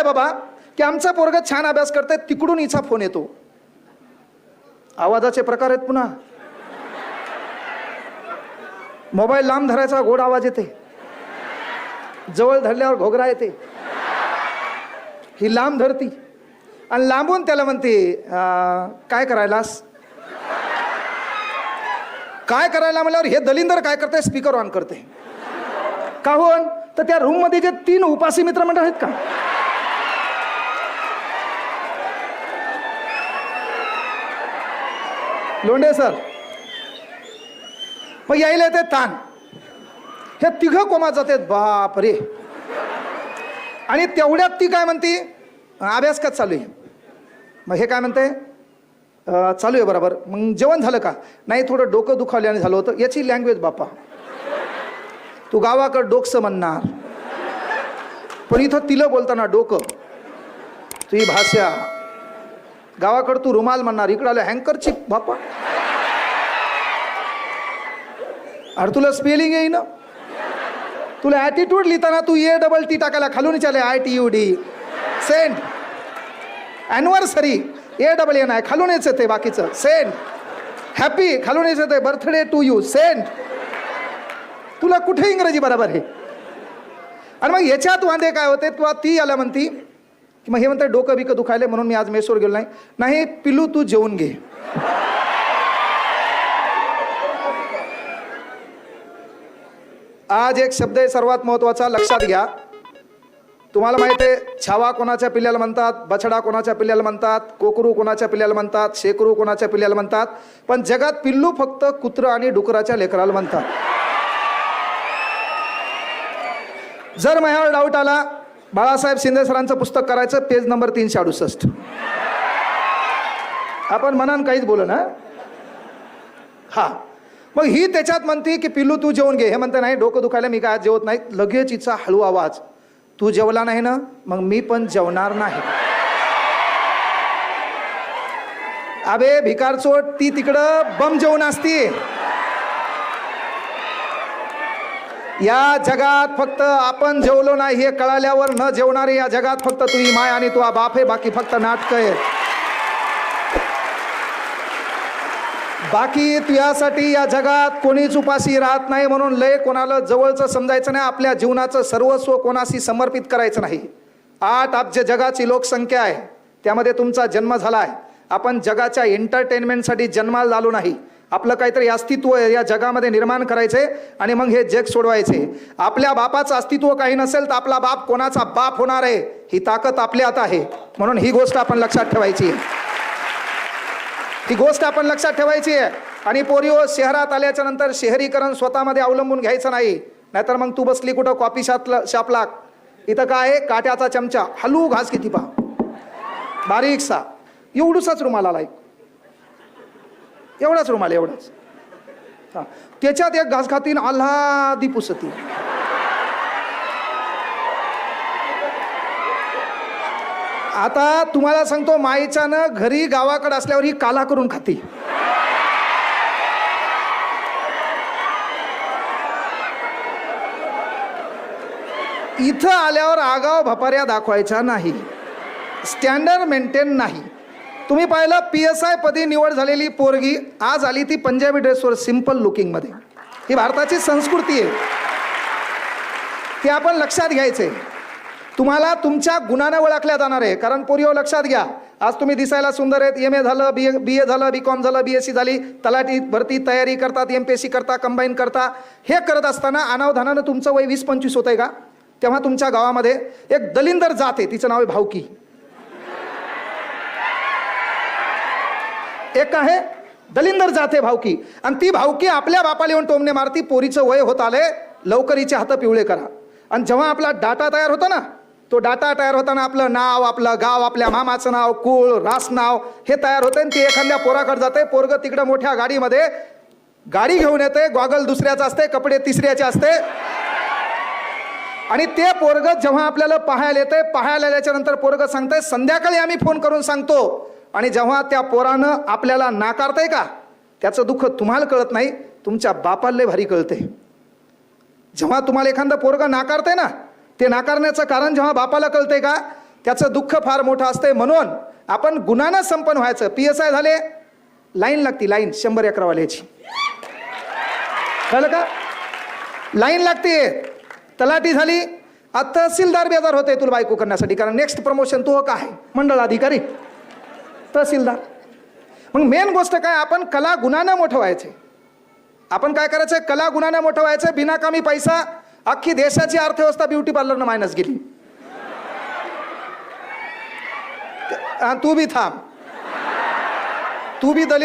आहे बाबा की आमचा पोरगा छान अभ्यास करते, तिकडून हिचा फोन येतो. आवाजाचे प्रकार आहेत पुन्हा. मोबाईल लांब धरायचा गोड आवाज येते, जवळ धरल्यावर घोगरा येते. ही लांब धरती आणि लांबून त्याला म्हणते काय करायलास, काय करायला म्हणल्यावर हे दलिंदर काय करते, स्पीकर ऑन करते. काहून तर त्या रूम मध्ये जे 3 उपासी मित्र मंडळ आहेत का, लोंढे सर, मग यायला येते ताण. हे तिघं कोमात जातात, बाप रे. आणि तेवढ्यात ती काय म्हणते, अभ्यास का चालू आहे. मग हे काय म्हणते, चालू आहे बरोबर. मग जेवण झालं का, नाही थोडं डोकं दुखावल्याने झालं होतं. याची लँग्वेज बापा, तू गावाकडं डोकसं म्हणणार, पण इथं तिला बोलताना डोकं. तुझी भाषा गावाकडं तू रुमाल म्हणणार, इकडं आलं हँकरची बापा. अरे तुला स्पेलिंग येई ना, तुला ॲटिट्यूड लिहिताना तू ATT टाकायला खालून चाले ITUD. सेंट ॲनिव्हर्सरी ANN आहे, खालून येच येते बाकीचं. सेंट हॅपी खालून येच येते, बर्थडे टू यू. सेंट तुला कुठे इंग्रजी बरोबर आहे. आणि मग याच्यात वांदे काय होते, तुला ती याला म्हणती की मग हे म्हणते डोकं बिकं दुखायले म्हणून मी आज मेसवर गेलो नाही. नाही पिलू तू जेवून घे. आज एक शब्द आहे सर्वात महत्वाचा, लक्षात घ्या. तुम्हाला माहिती आहे छावा कोणाच्या पिल्ल्याला म्हणतात, बछडा कोणाच्या पिल्ल्याला म्हणतात, कोकरू कोणाच्या पिल्ल्याला म्हणतात, शेकरू कोणाच्या पिल्ल्याला म्हणतात, पण जगात पिल्लू फक्त कुत्रं आणि डुकराच्या लेकराला म्हणतात. जर माझ्यावर डाऊट आला, बाळासाहेब शिंदे सरांचं पुस्तक करायचं, पेज नंबर 368. आपण म्हणान काहीच बोल ना. हा मग ही त्याच्यात म्हणते की पिल्लू तू जेवून घे. हे म्हणते नाही डोकं दुखायला, मी काय आज जेवत नाही. लगेच हिचा हळू आवाज, तू जेवला नाही ना, मग मी पण जेवणार नाही. अबे भिकारचोट, ती तिकडं बम जेवण असती. या जगात फक्त आपण जेवलो नाही हे कळाल्यावर न जेवणारे या जगात फक्त तुझी माय आणि तुझा बाप आहे, बाकी फक्त नाटक आहे. बाकी तुझ्यासाठी या जगात कोणीच उपाशी राहत नाही. म्हणून लय कोणाला जवळचं समजायचं नाही, आपल्या जीवनाचं सर्वस्व कोणाशी समर्पित करायचं नाही. 8 अब्ज जगाची लोकसंख्या आहे, त्यामध्ये तुमचा जन्म झाला आहे. आपण जगाच्या एंटरटेनमेंटसाठी जन्माला आलो नाही. आपलं काहीतरी अस्तित्व या जगामध्ये निर्माण करायचे आणि मग हे जग सोडवायचे. आपल्या बापाचं अस्तित्व काही नसेल तर आपला बाप कोणाचा बाप होणार आहे ही ताकद आपल्यात आहे. म्हणून ही गोष्ट आपण लक्षात ठेवायची आहे, ही गोष्ट आपण लक्षात ठेवायची आहे. आणि पोरिओ, शहरात आल्याच्या नंतर शहरीकरण स्वतःमध्ये अवलंबून घ्यायचं नाही. नाहीतर मग तू बसली कुठं कॉफी शापला, इथं काय आहे, काट्याचा चमचा, हलू घास किती पा बारीकसा, एवढूसाच रुमाल आलाय, एवढाच रुमाल, एवढाच. हा त्याच्यात एक घास खातीन, आल्हादी पुसती. आता तुम्हाला सांगतो, माईच्यानं घरी गावाकडे असल्यावर ही काला करून खाती. इथं आल्यावर आगाव भपाऱ्या दाखवायच्या नाही, स्टँडर्ड मेंटेन नाही. तुम्ही पाहिलं PSI पदी निवड झालेली पोरगी आज आली ती पंजाबी ड्रेसवर, सिंपल लुकिंग मध्ये. ही भारताची संस्कृती आहे, ती आपण लक्षात घ्यायचे. तुम्हाला तुमच्या गुणाने ओळखल्या जाणार आहे. कारण पोरिओ लक्षात घ्या, आज तुम्ही दिसायला सुंदर आहेत, MA झालं, BA झालं, BCom झालं, BSc झाली, तलाठी भरती तयारी करतात, MPSC करता, कंबाईन करता. हे करत असताना अनावधानानं तुमचं वय 20-25 होतंय का, तेव्हा तुमच्या गावामध्ये एक दलिंदर जात आहे, तिचं नाव आहे भावकी. एक आहे दलिंदर जाते भावकी, आणि ती भावकी आपल्या बापाला येऊन टोमणे मारती, पोरीचं वय होत आले, लवकर हिचे हात पिवळे करा. आणि जेव्हा आपला डाटा तयार होता ना, तो डाटा तयार होताना आपलं नाव, आपलं गाव, आपल्या मामाचं नाव, कुळ, रास नाव हे तयार होते. आणि ते एखाद्या पोराकडे जाते, पोरग तिकडं मोठ्या गाडीमध्ये गाडी घेऊन येते, गॉगल दुसऱ्याचं असते, कपडे तिसऱ्याचे असते. आणि ते पोरग जेव्हा आपल्याला पाहायला येते, पाहायला आल्याच्या नंतर पोरग सांगते संध्याकाळी आम्ही फोन करून सांगतो. आणि जेव्हा त्या पोरानं आपल्याला नाकारतंय का, त्याचं दुःख तुम्हाला कळत नाही, तुमच्या बापाला लय भारी कळते. जेव्हा तुम्हाला एखादं पोरग नाकारतंय ना, ते नाकारण्याचं कारण जेव्हा बापाला कळतंय का, त्याचं दुःख फार मोठं असतंय. म्हणून आपण गुणानं संपन्न व्हायचं. PSI झाले, लाईन लागती, लाईन 100 एकरावाल्याची, कळलं का? लाईन लागते. तलाठी झाली, आता तहसीलदार बेजार होते तुला बायको करण्यासाठी, कारण नेक्स्ट प्रमोशन तो काय मंडळ अधिकारी तहसीलदार. मग मेन गोष्ट काय, आपण कला गुणानं मोठं व्हायचे. आपण काय करायचं, कला गुणानं मोठं व्हायचं. बिनाकामी पैसा, अख्खी देशाची अर्थव्यवस्था ब्युटी पार्लरनं मायनस गेली. तू बी थांब, तू बी दलित